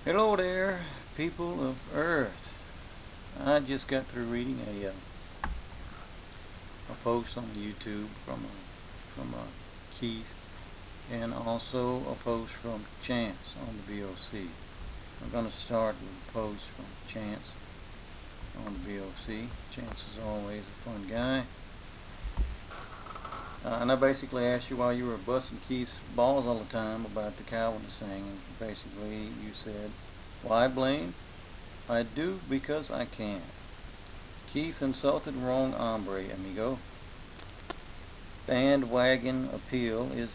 Hello there, people of Earth. I just got through reading a post on YouTube from Keith, and also a post from Chance on the BOC. I'm going to start with a post from Chance on the BOC. Chance is always a fun guy. And I basically asked you while you were busting Keith's balls all the time about the Calvinist thing, and basically you said, "Why blame? I do because I can." Keith insulted wrong hombre, amigo. Bandwagon appeal is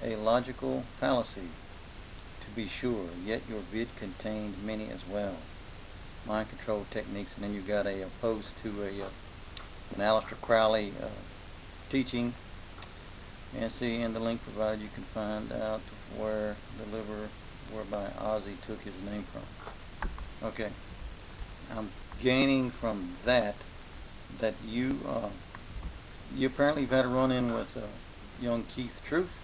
a logical fallacy, to be sure, yet your vid contained many as well. Mind control techniques, and then you got a post to an Aleister Crowley teaching. And see, in the link provided, you can find out where the liver whereby Ozzy took his name from. Okay, I'm gaining from that you apparently have had a run-in with young Keith Truth,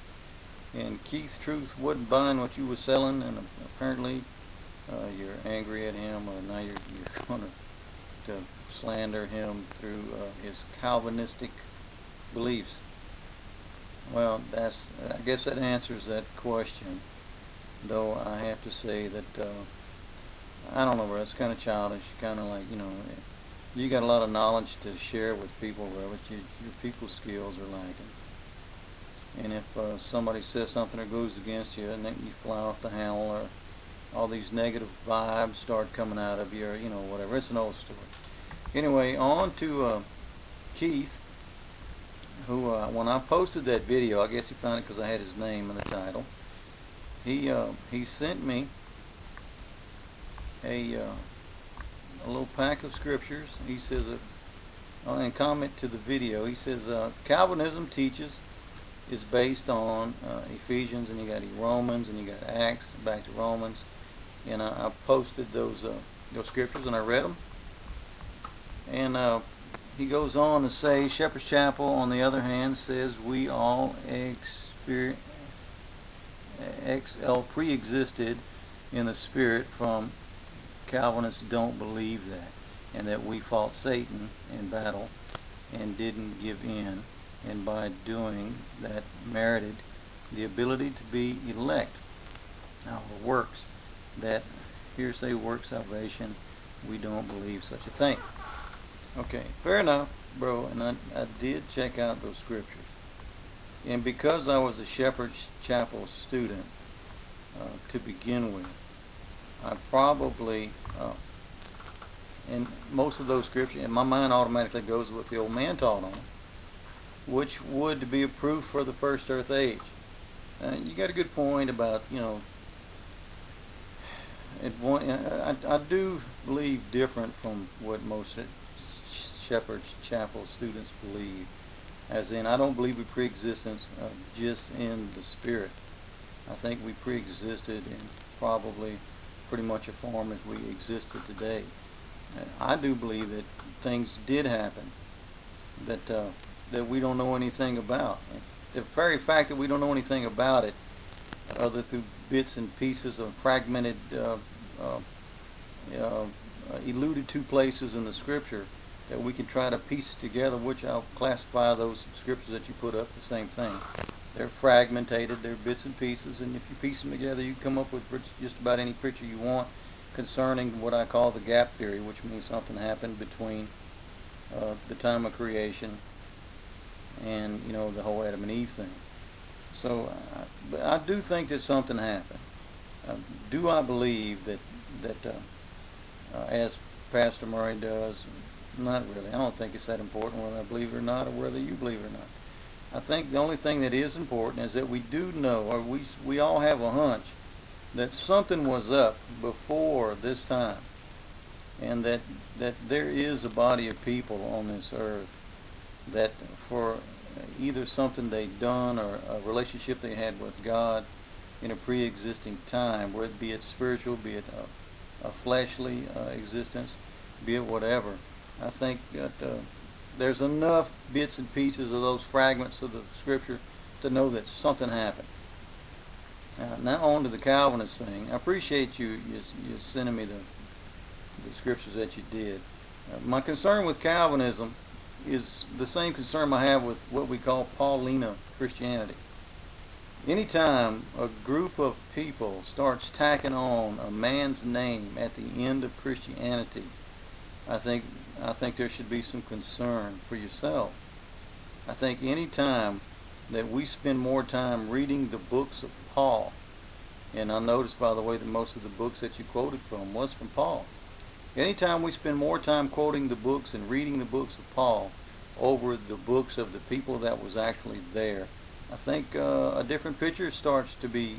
and Keith Truth wouldn't buying what you were selling, and apparently you're angry at him, or now you're going to slander him through his Calvinistic beliefs. Well, I guess that answers that question, though I have to say that I don't know, bro, it's kind of childish, kind of like, you got a lot of knowledge to share with people, bro, but your people skills are lacking. And if somebody says something that goes against you, and then you fly off the handle, or all these negative vibes start coming out of you, or whatever. It's an old story. Anyway, on to Keith, who when I posted that video, I guess he found it because I had his name in the title. He sent me a little pack of scriptures. He says, in comment to the video, he says, Calvinism teaches is based on Ephesians, and you got Romans, and you got Acts, back to Romans, and I posted those scriptures, and I read them, and he goes on to say, Shepherd's Chapel, on the other hand, says we all pre-existed in the Spirit. From Calvinists don't believe that, and that we fought Satan in battle and didn't give in, and by doing that merited the ability to be elect. Now, the works, that hearsay work salvation, we don't believe such a thing. Okay, fair enough, bro, and I did check out those scriptures. And because I was a Shepherd's Chapel student to begin with, I probably, and most of those scriptures, and my mind automatically goes with the old man taught on, which would be a proof for the first earth age. You got a good point about, I do believe different from what most Shepherd's Chapel students believe, as in, I don't believe we pre-existence just in the Spirit. I think we pre-existed in probably pretty much a form as we existed today. I do believe that things did happen that we don't know anything about. The very fact that we don't know anything about it, other through bits and pieces of fragmented, alluded to places in the Scripture, that we can try to piece together, which I'll classify those scriptures that you put up the same thing. They're fragmented, they're bits and pieces, and if you piece them together, you come up with just about any picture you want concerning what I call the gap theory, which means something happened between the time of creation and the whole Adam and Eve thing. So I do think that something happened. Do I believe that as Pastor Murray does? Not really. I don't think it's that important whether I believe it or not, or whether you believe it or not. I think the only thing that is important is that we do know, or we all have a hunch, that something was up before this time, and that there is a body of people on this earth that for either something they've done or a relationship they had with God in a pre-existing time, whether be it spiritual, be it a fleshly existence, be it whatever. I think that there's enough bits and pieces of those fragments of the Scripture to know that something happened. Now on to the Calvinist thing. I appreciate you sending me the scriptures that you did. My concern with Calvinism is the same concern I have with what we call Paulina Christianity. Anytime a group of people starts tacking on a man's name at the end of Christianity, I think there should be some concern for yourself. I think any time that we spend more time reading the books of Paul, and I noticed, by the way, that most of the books that you quoted from was from Paul. Anytime we spend more time quoting the books and reading the books of Paul over the books of the people that was actually there, I think a different picture starts to be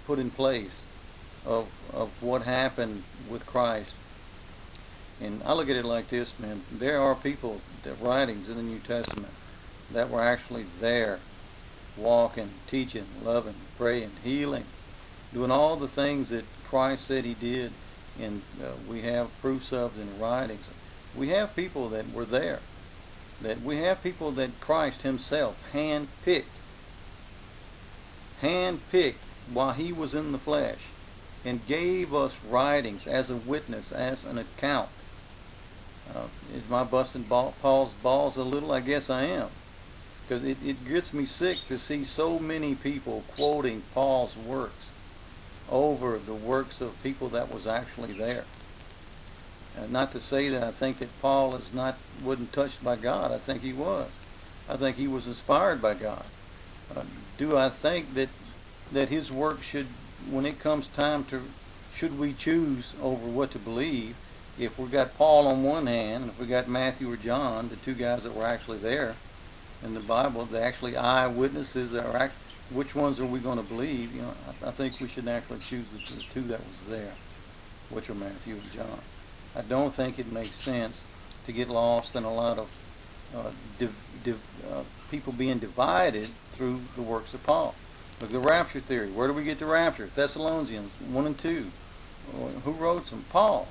put in place of what happened with Christ. And I look at it like this, man. There are people, that writings in the New Testament, that were actually there, walking, teaching, loving, praying, healing, doing all the things that Christ said he did, and we have proofs of in writings. We have people that were there, that we have people that Christ himself handpicked while he was in the flesh, and gave us writings as a witness, as an account. Is my busting Paul's balls a little? I guess I am. Because it gets me sick to see so many people quoting Paul's works over the works of people that was actually there. Not to say that I think that Paul wasn't touched by God. I think he was. I think he was inspired by God. Do I think that his work should, when it comes time to, should we choose over what to believe, if we got Paul on one hand, and if we got Matthew or John, the two guys that were actually there in the Bible, the actually eyewitnesses, which ones are we going to believe? You know, I think we should actually choose the two that was there, which are Matthew and John. I don't think it makes sense to get lost in a lot of people being divided through the works of Paul. Look, the rapture theory. Where do we get the rapture? Thessalonians 1 and 2. Who wrote them? Paul.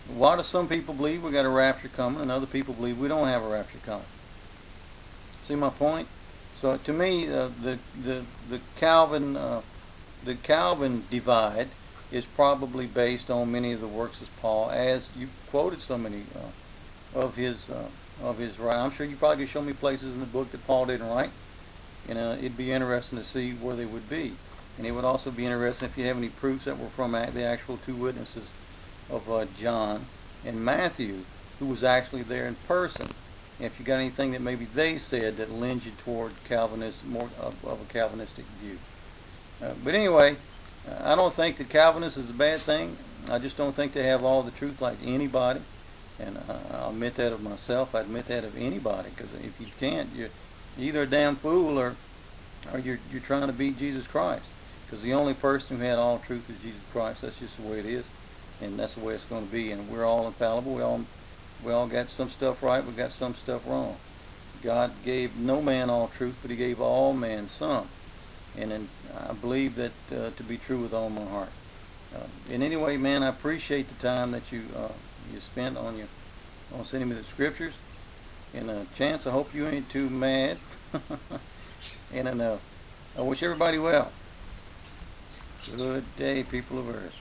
Why do some people believe we got a rapture coming, and other people believe we don't have a rapture coming? See my point? So to me, the Calvin divide is probably based on many of the works of Paul, as you quoted so many of his writings. I'm sure you probably could show me places in the book that Paul didn't write, and it'd be interesting to see where they would be. And it would also be interesting if you have any proofs that were from the actual two witnesses of John and Matthew, who was actually there in person. If you got anything that maybe they said that lends you toward Calvinism, more of a Calvinistic view. But anyway, I don't think that Calvinism is a bad thing. I just don't think they have all the truth like anybody. And I'll admit that of myself. I admit that of anybody. Because if you can't, you're either a damn fool or you're trying to beat Jesus Christ. Because the only person who had all truth is Jesus Christ. That's just the way it is. And that's the way it's going to be. And we're all infallible. We all got some stuff right. We got some stuff wrong. God gave no man all truth, but he gave all men some. And I believe that to be true with all my heart. And anyway, man, I appreciate the time that you spent on sending me the scriptures. And Chance, I hope you ain't too mad. And I wish everybody well. Good day, people of Earth.